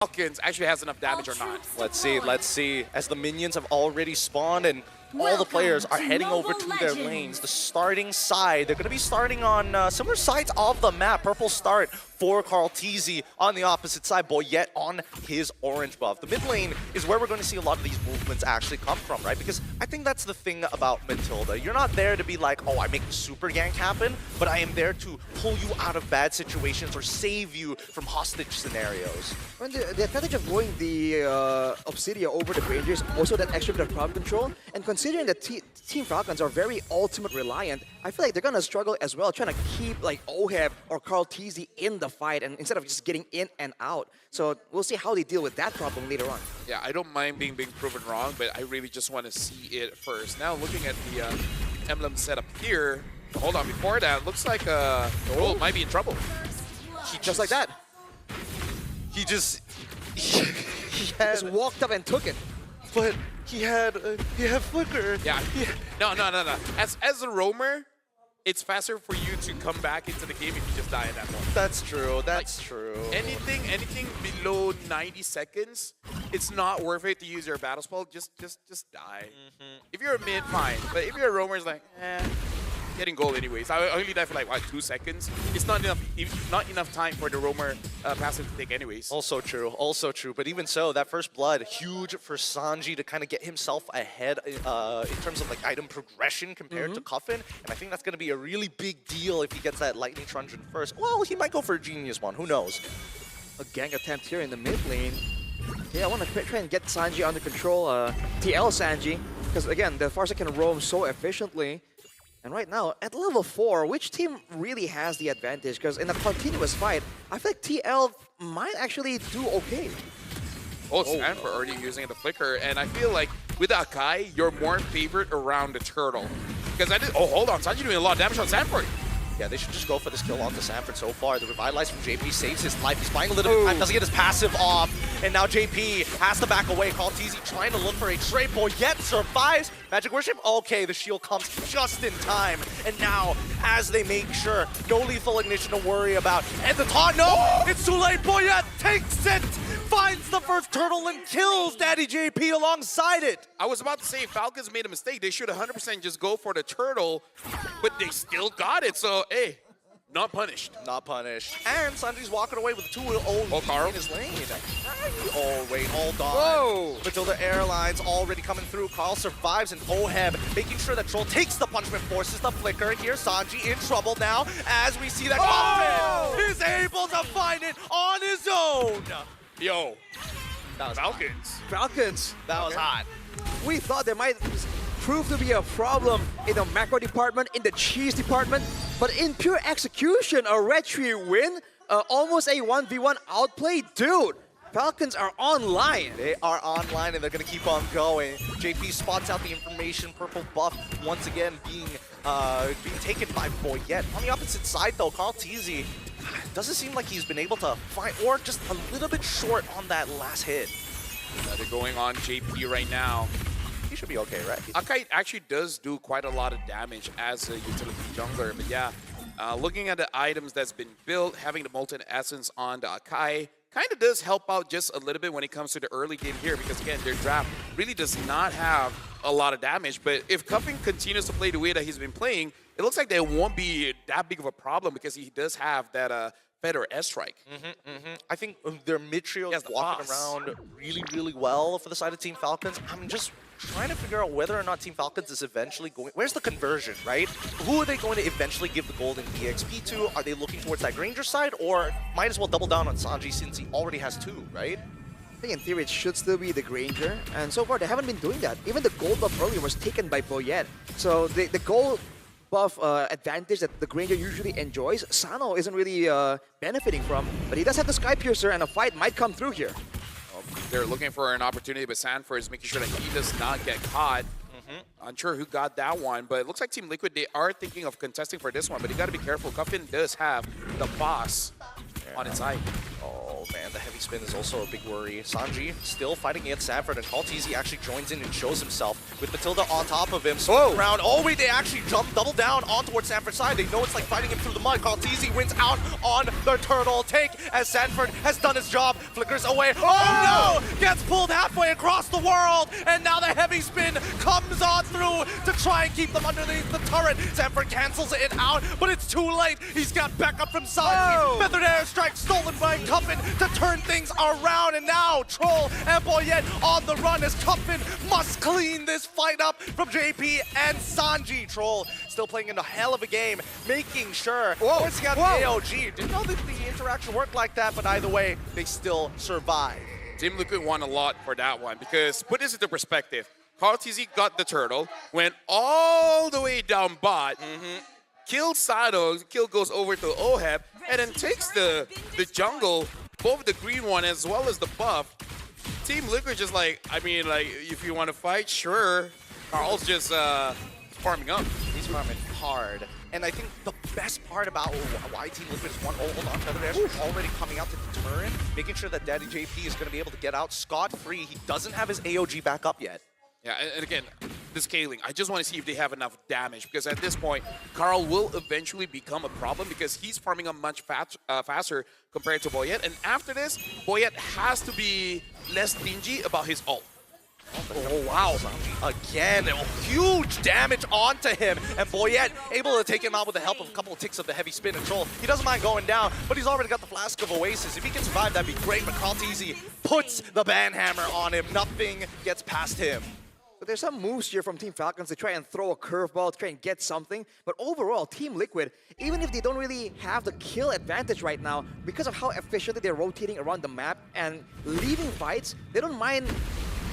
Falcons actually has enough damage or not. Let's see. As the minions have already spawned and all the players are heading over to their lanes. The starting side, they're going to be starting on similar sides of the map. Purple start for Carl Tz on the opposite side, Boyette on his orange buff. The mid lane is where we're going to see a lot of these movements actually come from, right? Because I think that's the thing about Matilda. You're not there to be like, oh, I make the super gank happen, but I am there to pull you out of bad situations or save you from hostage scenarios. And the advantage of going the Obsidia over the Granger is also that extra bit of crowd control. And considering that Team Falcons are very ultimate reliant, I feel like they're gonna struggle as well, trying to keep like Oheb or Carl Tz in the fight, and instead of just getting in and out. So we'll see how they deal with that problem later on. Yeah, I don't mind being proven wrong, but I really just want to see it first. Now looking at the emblem setup here, hold on, before that, looks like Gold might be in trouble. Just like that. He just walked up and took it. But he had flicker. Yeah. No. As a roamer, it's faster for you to come back into the game if you just die at that point. That's true. That's true. Anything below 90 seconds, it's not worth it to use your battle spell. Just die. If you're a mid, fine. But if you're a roamer, it's like, getting gold anyways. I only die for like, what, 2 seconds? It's not enough time for the roamer passive to take anyways. Also true. But even so, that first blood, huge for Sanji to kind of get himself ahead in terms of like item progression compared to Coffin. And I think that's going to be a really big deal if he gets that Lightning Truncheon first. Well, he might go for a Genius one. Who knows? A gank attempt here in the mid lane. Yeah, I want to try and get Sanji under control. TL Sanji. Because again, the Farsa can roam so efficiently. And right now, at level 4, which team really has the advantage? Because in a continuous fight, I feel like TL might actually do okay. Oh, Sanford already using the flicker, and I feel like with Akai, you're more favored around the turtle. Because hold on, Sanji doing a lot of damage on Sanford. Yeah, they should just go for this kill onto Sanford so far. The Revitalize from JP saves his life. He's buying a little bit of time, doesn't get his passive off. And now JP has to back away. Carl Tz trying to look for a trade, yet survives. Magic Worship, okay, the shield comes just in time. And now, as they make sure, no lethal ignition to worry about. And the taunt, no, it's too late. Boyette takes it, finds the first turtle and kills Daddy JP alongside it. I was about to say, Falcons made a mistake. They should 100% just go for the turtle, but they still got it. So, hey, not punished. Not punished. And Sanji's walking away with 2-0 Carl in his lane. Oh, wait, hold on. Whoa! Matilda Airlines already coming through. Carl survives, and Oheb making sure that Troll takes the punishment, forces the flicker. Here's Sanji in trouble now as we see that Coffin is able to find it on his own. Yo, That was Falcons. That was hot. We thought there might prove to be a problem in the macro department, in the cheese department, but in pure execution, a red tree win, almost a 1v1 outplay. Dude, Falcons are online. They are online, and they're going to keep on going. JP spots out the information. Purple buff once again being taken by Boyette. On the opposite side, though, Carl Tz doesn't seem like he's been able to find, or just a little bit short on that last hit. they're going on JP right now. He should be okay, right? Akai actually does do quite a lot of damage as a utility jungler, but yeah, looking at the items that's been built, having the Molten Essence on the Akai kind of does help out just a little bit when it comes to the early game here, because again, their draft really does not have a lot of damage. But if Cuffing continues to play the way that he's been playing, it looks like there won't be that big of a problem, because he does have that Feather S-Strike. I think their mid-trio is walking around really well for the side of Team Falcons. I'm just trying to figure out whether or not Team Falcons is eventually going... Where's the conversion, right? Who are they going to eventually give the golden EXP to? Are they looking towards that Granger side, or might as well double down on Sanji since he already has 2, right? I think in theory it should still be the Granger, and so far they haven't been doing that. Even the gold buff earlier was taken by Boyette. So the gold buff advantage that the Granger usually enjoys, Sano isn't really benefiting from, but he does have the Sky Piercer, and a fight might come through here. They're looking for an opportunity, but Sanford is making sure that he does not get caught. Unsure who got that one, but it looks like Team Liquid, they are thinking of contesting for this one, but you got to be careful. Cuffin does have the boss on its side. Oh man, the heavy spin is also a big worry. Sanji still fighting against Sanford, and Tl actually joins in and shows himself with Matilda on top of him. Swing around. Oh wait, they actually jump double down on towards Sanford's side. They know it's like fighting him through the mud. Tl wins out on the turtle take as Sanford has done his job. Flickers away. Oh no! Gets pulled halfway across the world, and now the heavy spin comes on through to try and keep them underneath the turret. Sanford cancels it out, but it's too late. He's got backup from Sanji. Feathered airstrike stolen by Cuffin to turn things around, and now Troll and Boyette on the run as Cuffin must clean this fight up from JP and Sanji. Troll still playing in a hell of a game, making sure. Forcing out the AOG. Didn't know that the interaction worked like that, but either way, they still survive. Team Liquid won a lot for that one because put this into perspective. Tl got the turtle, went all the way down bot, killed Sado, kill goes over to Oheb, and then takes the jungle, both the green one as well as the buff. Team Liquid just like, I mean, like, if you want to fight, sure. Carl's just farming up. He's farming hard. And I think the best part about why Team Liquid is one hold on Feather Air is already coming out to deter him, making sure that Daddy JP is going to be able to get out scot-free. He doesn't have his AOG back up yet. Yeah, and again, the scaling. I just want to see if they have enough damage because at this point, Carl will eventually become a problem because he's farming up much faster compared to Boyette. And after this, Boyette has to be less stingy about his ult. Oh wow, again, huge damage onto him, and Boyette able to take him out with the help of a couple of ticks of the heavy spin and Troll. He doesn't mind going down, but he's already got the Flask of Oasis. If he can survive, that'd be great, but Tl puts the banhammer on him. Nothing gets past him. But there's some moves here from Team Falcons to try and throw a curveball, to try and get something. But overall, Team Liquid, even if they don't really have the kill advantage right now, because of how efficiently they're rotating around the map and leaving fights, they don't mind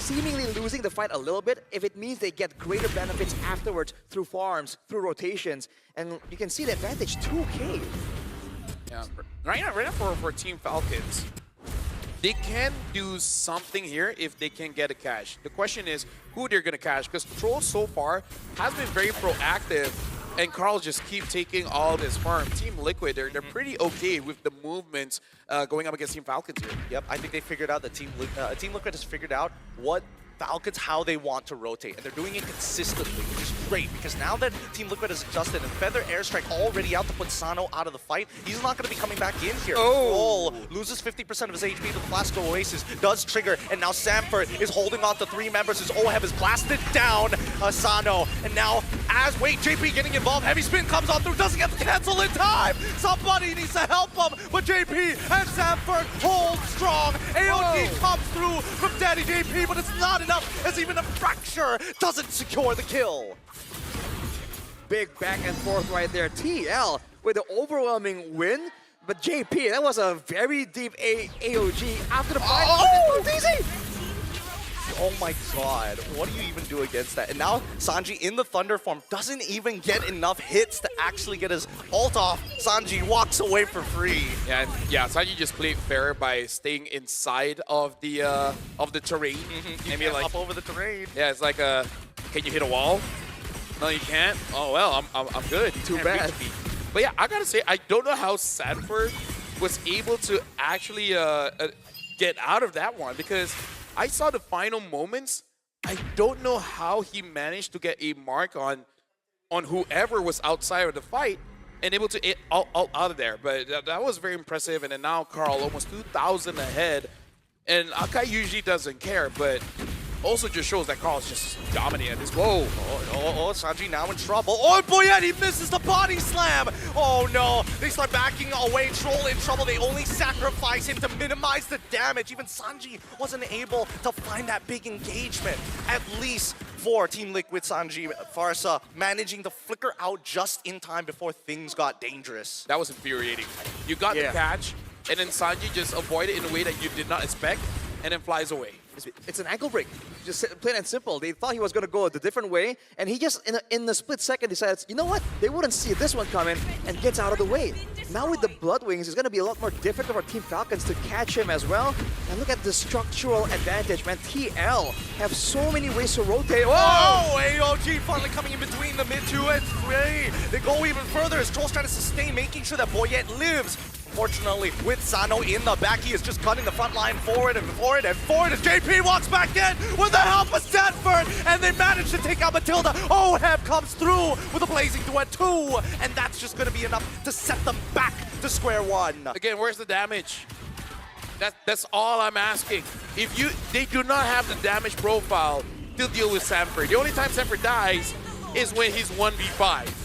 seemingly losing the fight a little bit if it means they get greater benefits afterwards through farms, through rotations. And you can see the advantage 2K. Yeah, right now for Team Falcons, they can do something here if they can get a cash. The question is who they're going to cash, because Troll so far has been very proactive, and Carl just keep taking all this farm. Team Liquid, they're pretty okay with the movements going up against Team Falcons here. Yep, I think they figured out that Team Liquid has figured out what Falcons, how they want to rotate, and they're doing it consistently, which is great, because now that Team Liquid has adjusted and Feather Airstrike already out to put Sano out of the fight, he's not going to be coming back in here. Troll loses 50% of his HP to the Flask of Oasis, does trigger, and now Sanford is holding on to 3 members. His Oheb is blasted down Sano, and now wait, JP getting involved, heavy spin comes on through, doesn't get the cancel in time! Somebody needs to help him, but JP and Sanford hold strong. AOD comes through from Daddy JP, but it's not enough as even a fracture doesn't secure the kill. Big back and forth right there. TL with the overwhelming win, but JP, that was a very deep AOG after the fight. Oh, easy! Oh my god, what do you even do against that? And now Sanji in the Thunder form doesn't even get enough hits to actually get his ult off. Sanji walks away for free. Yeah, Sanji just played fair by staying inside of the terrain. And be like up over the terrain. Yeah, it's like can you hit a wall? No, you can't. Oh well, I'm good. Too bad. But yeah, I gotta say, I don't know how Sanford was able to actually get out of that one, because I saw the final moments. I don't know how he managed to get a mark on whoever was outside of the fight and able to get all out of there. But that was very impressive. And then now Carl almost 2,000 ahead. And Akai usually doesn't care, but also just shows that Carl's just dominating at this. Whoa. Oh, Sanji now in trouble. Oh, Boyette, he misses the body slam. Oh, no. They start backing away. Troll in trouble. They only sacrifice him to minimize the damage. Even Sanji wasn't able to find that big engagement. At least for Team Liquid, Sanji, Farsa managing to flicker out just in time before things got dangerous. That was infuriating. You got the catch, and then Sanji just avoided it in a way that you did not expect, and then flies away. It's an ankle break, just plain and simple. They thought he was going to go the different way, and he just, in the split second, decides, you know what? They wouldn't see this one coming, and gets out of the way. Now with the Blood Wings, it's going to be a lot more difficult for Team Falcons to catch him as well. And look at the structural advantage, man. TL have so many ways to rotate. Oh, AOG finally coming in between the mid 2 and 3. They go even further as Troll's trying to sustain, making sure that Boyette lives. unfortunately, with Sano in the back, he is just cutting the front line forward and forward and forward as JP walks back in with the help of Stanford, and they manage to take out Matilda. Oheb comes through with a blazing duet too, and that's just going to be enough to set them back to square one. Again, where's the damage? That's all I'm asking. If they do not have the damage profile to deal with Sanford. The only time Sanford dies is when he's 1v5.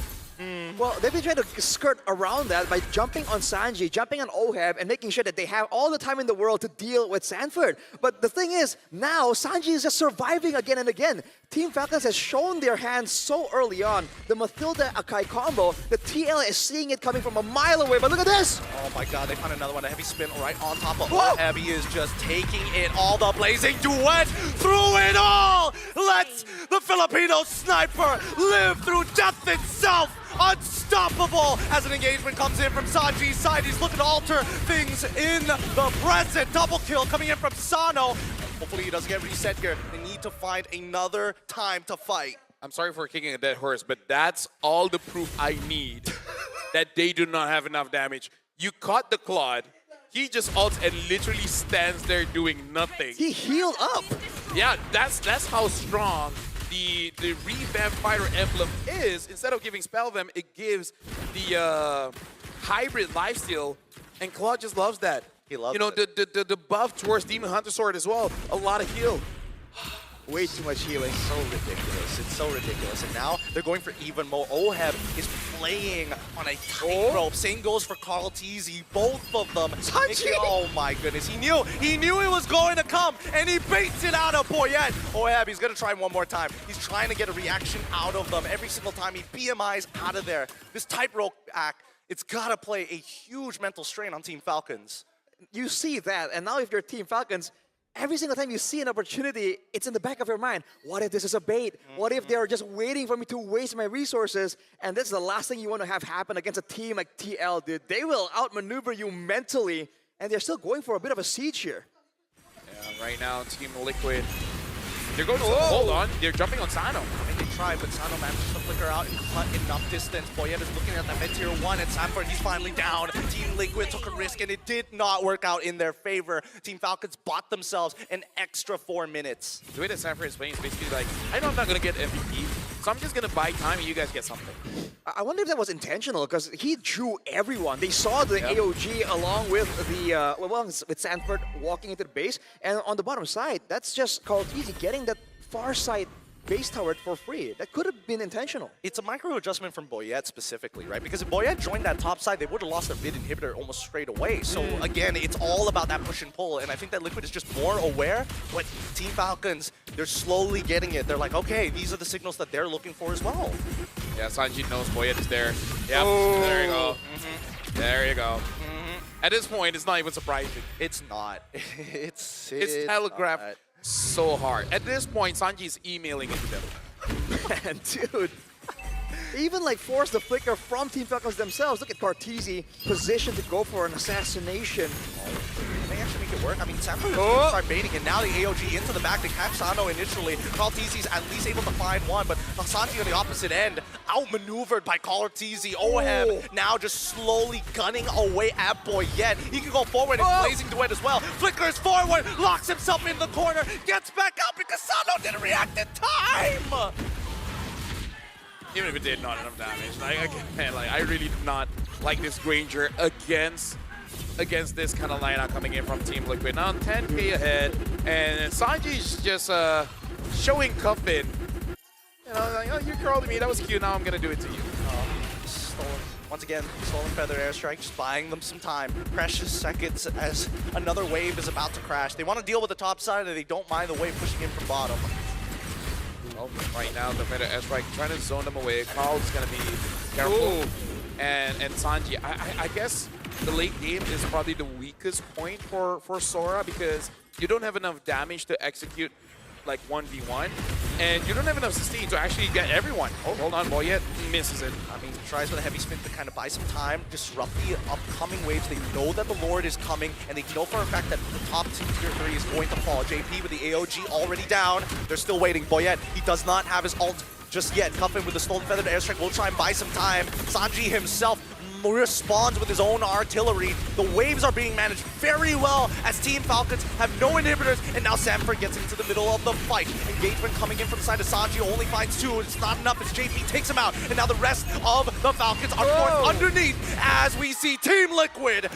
Well, they've been trying to skirt around that by jumping on Sanji, jumping on Oheb, and making sure that they have all the time in the world to deal with Sanford. But the thing is, now Sanji is just surviving again and again. Team Falcons has shown their hands so early on. The Matilda-Akai combo, the TL is seeing it coming from a mile away, but look at this! Oh my god, they found another one. A heavy spin right on top of Oheb. He is just taking it all. The blazing duet through it all! Let's the Filipino sniper live through death itself! Unstoppable as an engagement comes in from Sanji's side. He's looking to alter things in the present. Double kill coming in from Sano. Hopefully he doesn't get reset here. They need to find another time to fight. I'm sorry for kicking a dead horse, but that's all the proof I need that they do not have enough damage. You caught the Claude. He just ults and literally stands there doing nothing. He healed up! Yeah, that's how strong the revamped fighter emblem is. Instead of giving spell them, it gives the hybrid lifesteal, and Claude just loves that. He loves the buff towards Demon Hunter Sword as well. A lot of heal. Way too much healing. So ridiculous. It's so ridiculous. And now they're going for even more. Oheb is playing on a tightrope. Same goes for Carl Teasy. Both of them. Sanji! Oh my goodness. He knew it was going to come, and he baits it out of Boyette. Oheb, he's going to try one more time. He's trying to get a reaction out of them. Every single time he BMIs out of there. This tightrope act, it's got to play a huge mental strain on Team Falcons. You see that, and now if you're Team Falcons, every single time you see an opportunity, it's in the back of your mind. What if this is a bait? What if they're just waiting for me to waste my resources? And that's the last thing you want to have happen against a team like TL, dude. They will outmaneuver you mentally, and they're still going for a bit of a siege here. Yeah, right now, Team Liquid, they're going to hold on. They're jumping on Sano. And they try, but Sano manages to flicker out and cut enough distance. Boyette is looking at that mid tier 1, and Sanford, he's finally down. Team Liquid took a risk, and it did not work out in their favor. Team Falcons bought themselves an extra 4 minutes. The way that Sanford is playing is basically like, I know I'm not going to get MVP, so I'm just going to buy time and you guys get something. I wonder if that was intentional, because he drew everyone. They saw the AOG along with the with Sanford walking into the base, and on the bottom side, that's just called easy, getting that far side base tower for free. That could have been intentional. It's a micro adjustment from Boyette specifically, right? Because if Boyette joined that top side, they would have lost their mid inhibitor almost straight away. So again, it's all about that push and pull, and I think that Liquid is just more aware, but Team Falcons, they're slowly getting it. They're like, okay, these are the signals that they're looking for as well. Yeah, Sanji knows Boyette is there. Yep, there you go. There you go. At this point, it's not even surprising. It's not. It's telegraphed not. so hard. At this point, Sanji is emailing into them. Man, dude. Even like force the flicker from Team Falcons themselves. Look at Cartesi positioned to go for an assassination. They actually make it work. I mean, Sanford is going to start baiting, and now the AOG into the back. They catch Sano initially. Cartesi's at least able to find one, but Sanji on the opposite end, outmaneuvered by Cartesi. Oheb now just slowly gunning away at Boyette. He can go forward and blazing duet as well. Flickers forward, locks himself in the corner, gets back out because Sano didn't react in time. Even if it did not enough damage. I really do not like this Granger against this kind of lineup coming in from Team Liquid. Now 10k ahead, and Sanji's just showing Cuffin. You know, like, oh, you curled me, that was cute, now I'm gonna do it to you. Once again, Stolen Feather Airstrike, just buying them some time. Precious seconds as another wave is about to crash. They want to deal with the top side, and they don't mind the wave pushing in from bottom. Well, right now, the Feather Airstrike trying to zone them away. Carl's gonna be careful. And Sanji, I guess the late game is probably the weakest point for Sora, because you don't have enough damage to execute like 1v1, and you don't have enough sustain to actually get everyone. Oh, hold on, Boyette misses it. I mean, tries with a heavy spin to kind of buy some time, disrupt the upcoming waves. They know that the Lord is coming, and they know for a fact that the top tier 3 is going to fall. JP with the AOG already down. They're still waiting. Boyette, he does not have his ult just yet. Cuffin with the Stolen Feather Airstrike will try and buy some time. Sanji himself responds with his own artillery. The waves are being managed very well as Team Falcons have no inhibitors, and now Sanford gets into the middle of the fight. Engagement coming in from the side of Sanji, only finds 2. It's not enough as JP takes him out, and now the rest of the Falcons are forced underneath as we see Team Liquid